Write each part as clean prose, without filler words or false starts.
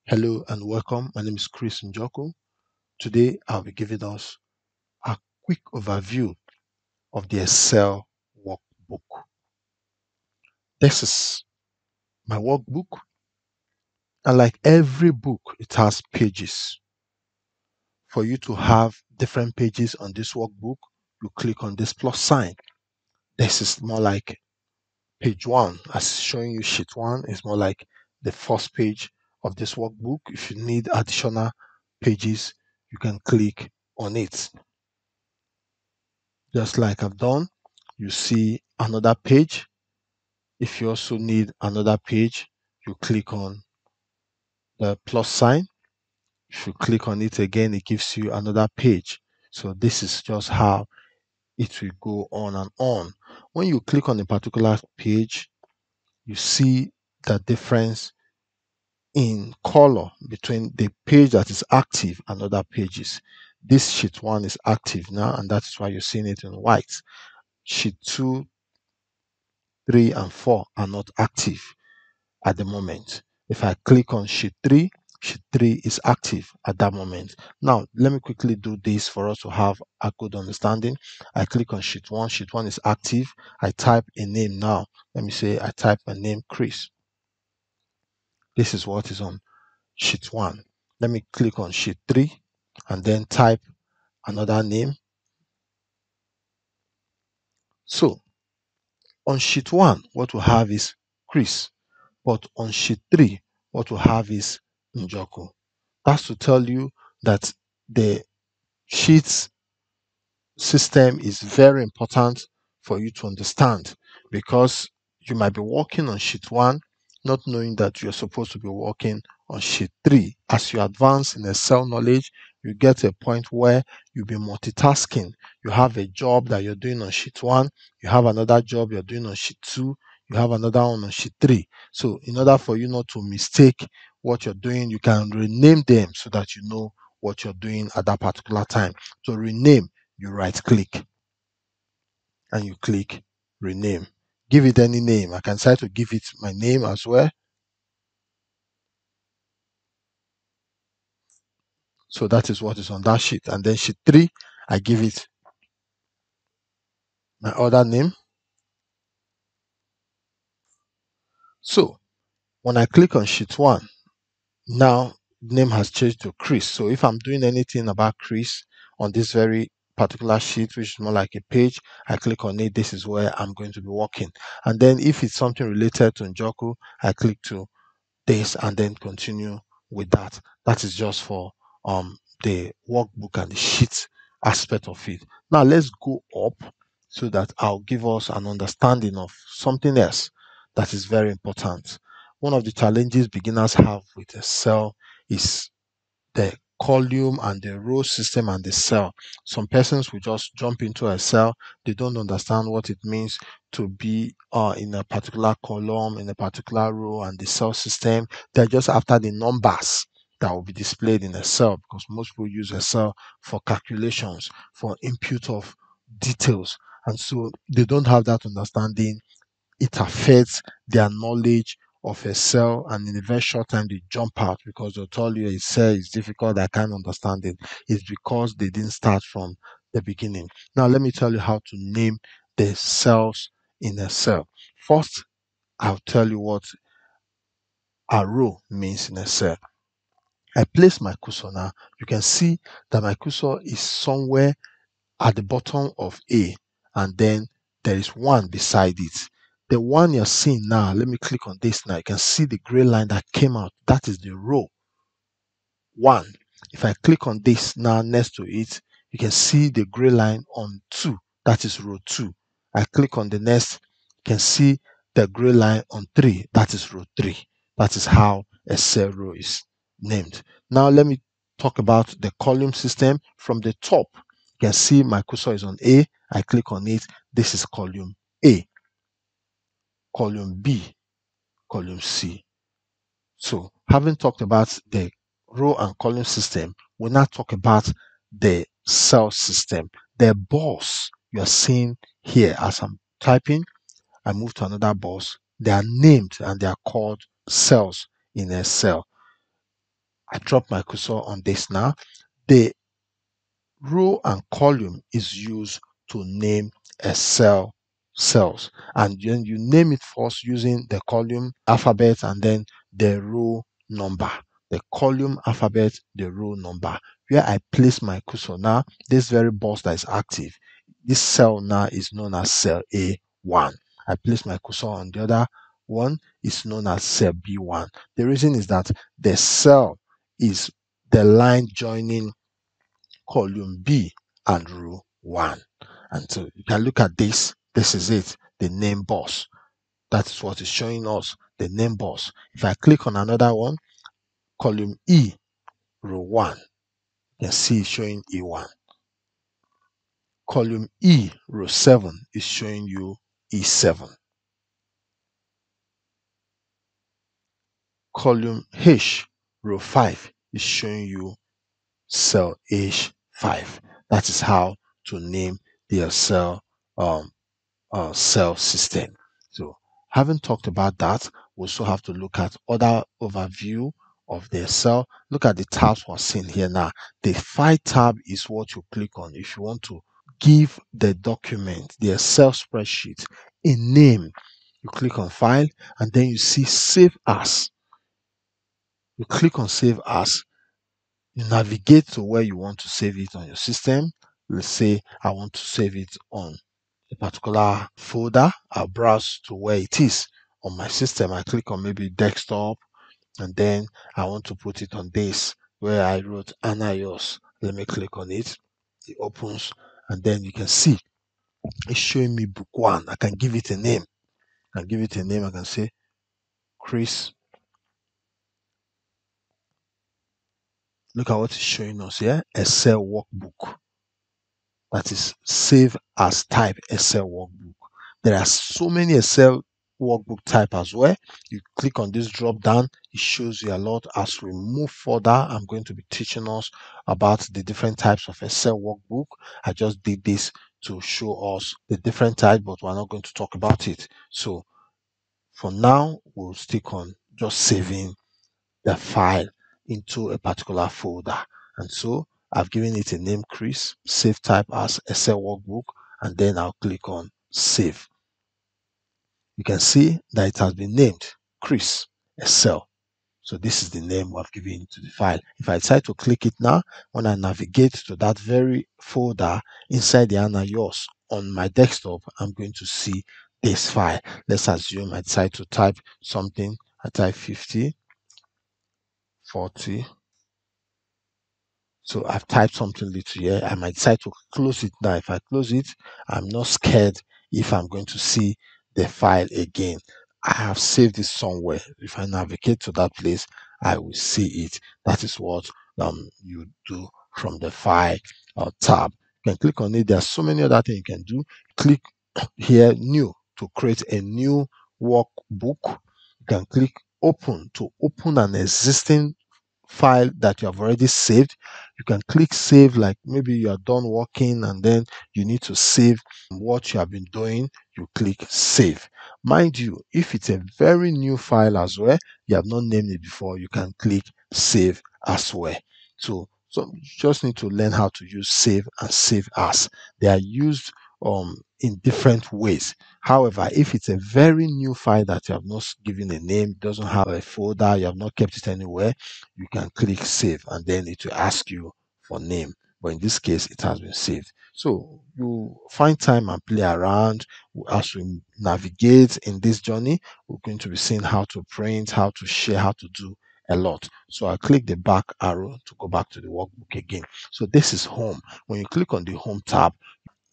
Hello and welcome. My name is Chris Njoku. Today I'll be giving us a quick overview of the Excel workbook. This is my workbook, and like every book, it has pages. For you to have different pages on this workbook, you click on this plus sign. This is more like page one, as showing you sheet one is more like the first page of this workbook. If you need additional pages, you can click on it. Just like I've done, you see another page. If you also need another page, you click on the plus sign. If you click on it again, it gives you another page. So this is just how it will go on and on. When you click on a particular page, you see the difference in color between the page that is active and other pages. This sheet one is active now, and that is why you're seeing it in white. Sheet 2, 3, and 4 are not active at the moment. If I click on sheet 3 is active at that moment. Now, let me quickly do this for us to have a good understanding. I click on sheet 1 is active. I type a name now. Let me say I type my name Chris. This is what is on sheet 1. Let me click on sheet 3 and then type another name. So, on sheet 1, what we have is Chris. But on sheet 3, what we have is Njoku. That's to tell you that the sheets system is very important for you to understand, because you might be working on sheet 1 not knowing that you're supposed to be working on sheet 3. As you advance in Excel knowledge, you get to a point where you'll be multitasking. You have a job that you're doing on sheet 1, you have another job you're doing on sheet 2, you have another one on sheet 3. So in order for you not to mistake what you're doing, you can rename them so that you know what you're doing at that particular time. To rename, you right click and you click rename. Give it any name. I can try to give it my name as well. So that is what is on that sheet. And then sheet 3, I give it my other name. So when I click on sheet 1, now name has changed to Chris. So if I'm doing anything about Chris on this very particular sheet, which is more like a page, I click on it. This is where I'm going to be working. And then if it's something related to Njoku, I click to this and then continue with that. That is just for the workbook and the sheet aspect of it. Now let's go up so that I'll give us an understanding of something else that is very important. One of the challenges beginners have with Excel is the column and the row system and the cell. Some persons will just jump into a cell. They don't understand what it means to be in a particular column, in a particular row, and the cell system. They're just after the numbers that will be displayed in a cell, because most people use a cell for calculations, for input of details. And so they don't have that understanding. It affects their knowledge of Excel, and in a very short time they jump out because they'll tell you Excel is difficult, I can't understand it. It's because they didn't start from the beginning. Now let me tell you how to name the cells in Excel. First, I'll tell you what a row means in Excel. I place my cursor now. You can see that my cursor is somewhere at the bottom of A, and then there is one beside it. The one you're seeing now, let me click on this now. You can see the gray line that came out. That is the row 1. If I click on this now next to it, you can see the gray line on 2. That is row 2. I click on the next, you can see the gray line on 3. That is row 3. That is how a cell row is named. Now let me talk about the column system. From the top, you can see my cursor is on A. I click on it. This is column A, column B, column C. So having talked about the row and column system, we'll now talk about the cell system. The box you are seeing here as I'm typing, I move to another box. They are named and they are called cells in a cell. I drop my cursor on this now. The row and column is used to name a cells, and then you name it first using the column alphabet and then the row number. The column alphabet, the row number. Where I place my cursor now, this very box that is active, this cell now is known as cell A1. I place my cursor on the other one, is known as cell B1. The reason is that the cell is the line joining column B and row 1. And so you can look at this. This is it, the name box. That is what is showing us, the name box. If I click on another one, column E, row 1, you can see it's showing E1. Column E, row 7, is showing you E7. Column H, row 5, is showing you cell H5. That is how to name the Excel cell system. So having talked about that, we also have to look at other overview of the Excel. Look at the tabs we're seeing here now. The file tab is what you click on if you want to give the document, the Excel spreadsheet, a name. You click on file and then you see save as. You click on save as. You navigate to where you want to save it on your system. Let's say I want to save it on a particular folder. I'll browse to where it is on my system. I click on maybe desktop and then I want to put it on this where I wrote Anaios. Let me click on it. It opens and then you can see it's showing me book 1. I can give it a name. I can give it a name. I can say Chris. Look at what it's showing us here. Excel workbook. That is save as type Excel workbook. There are so many Excel workbook type as well. You click on this drop down, it shows you a lot. As we move further, I'm going to be teaching us about the different types of Excel workbook. I just did this to show us the different types, but we're not going to talk about it. So for now, we'll stick on just saving the file into a particular folder. And so I've given it a name, Chris, save type as Excel workbook, and then I'll click on save. You can see that it has been named Chris Excel. So this is the name I've given to the file. If I decide to click it now, when I navigate to that very folder inside the Anaios on my desktop, I'm going to see this file. Let's assume I decide to type something. I type 50, 40. So I've typed something little here. I might decide to close it now. If I close it, I'm not scared if I'm going to see the file again. I have saved it somewhere. If I navigate to that place, I will see it. That is what you do from the file tab. You can click on it. There are so many other things you can do. Click here, new, to create a new workbook. You can click open to open an existing file that you have already saved. You can click save, like maybe you are done working and then you need to save what you have been doing. You click save. Mind you, if it's a very new file as well, you have not named it before, you can click save as well. So you just need to learn how to use save and save as. They are used in different ways. However, if it's a very new file that you have not given a name, doesn't have a folder, you have not kept it anywhere, you can click save and then it will ask you for name. But in this case, it has been saved. So you find time and play around as we navigate in this journey. We're going to be seeing how to print, how to share, how to do a lot. So I click the back arrow to go back to the workbook again. So this is home. When you click on the home tab,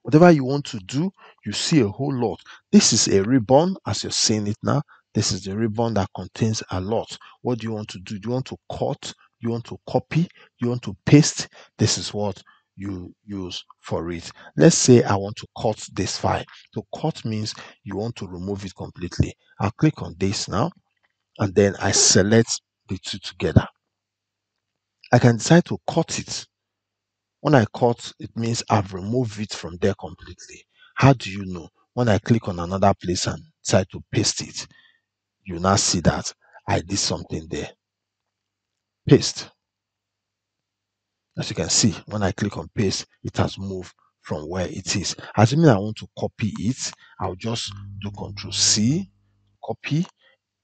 whatever you want to do, you see a whole lot. This is a ribbon, as you're seeing it now. This is the ribbon that contains a lot. What do you want to do? Do you want to cut? Do you want to copy? Do you want to paste? This is what you use for it. Let's say I want to cut this file. To cut means you want to remove it completely. I'll click on this now, and then I select the two together. I can decide to cut it. When I cut, it means I've removed it from there completely. How do you know? When I click on another place and try to paste it, you now see that I did something there. Paste. As you can see, when I click on paste, it has moved from where it is. Assuming I want to copy it, I'll just do Control C, copy.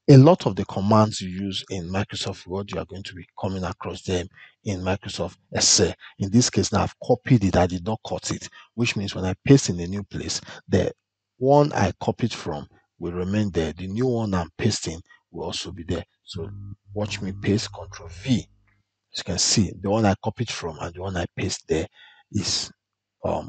A lot of the commands you use in Microsoft Word, you are going to be coming across them in Microsoft Excel. In this case, now I've copied it, I did not cut it, which means when I paste in a new place, the one I copied from will remain there. The new one I'm pasting will also be there. So watch me paste Control V. As you can see, the one I copied from and the one I paste there is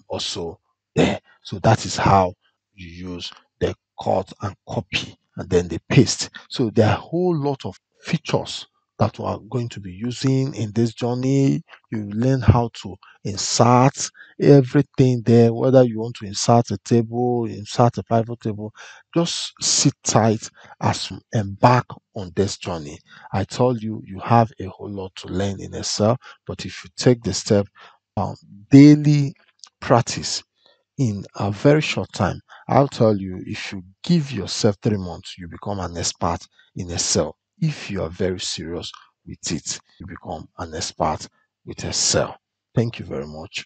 also there. So that is how you use the cut and copy and then the paste. So there are a whole lot of features that we are going to be using in this journey. You learn how to insert everything there, whether you want to insert a table, insert a pivot table. Just sit tight as you embark on this journey. I told you, you have a whole lot to learn in Excel, but if you take the step, um, daily practice in a very short time, I'll tell you, if you give yourself 3 months, you become an expert in Excel. If you are very serious with it, you become an expert with Excel. Thank you very much.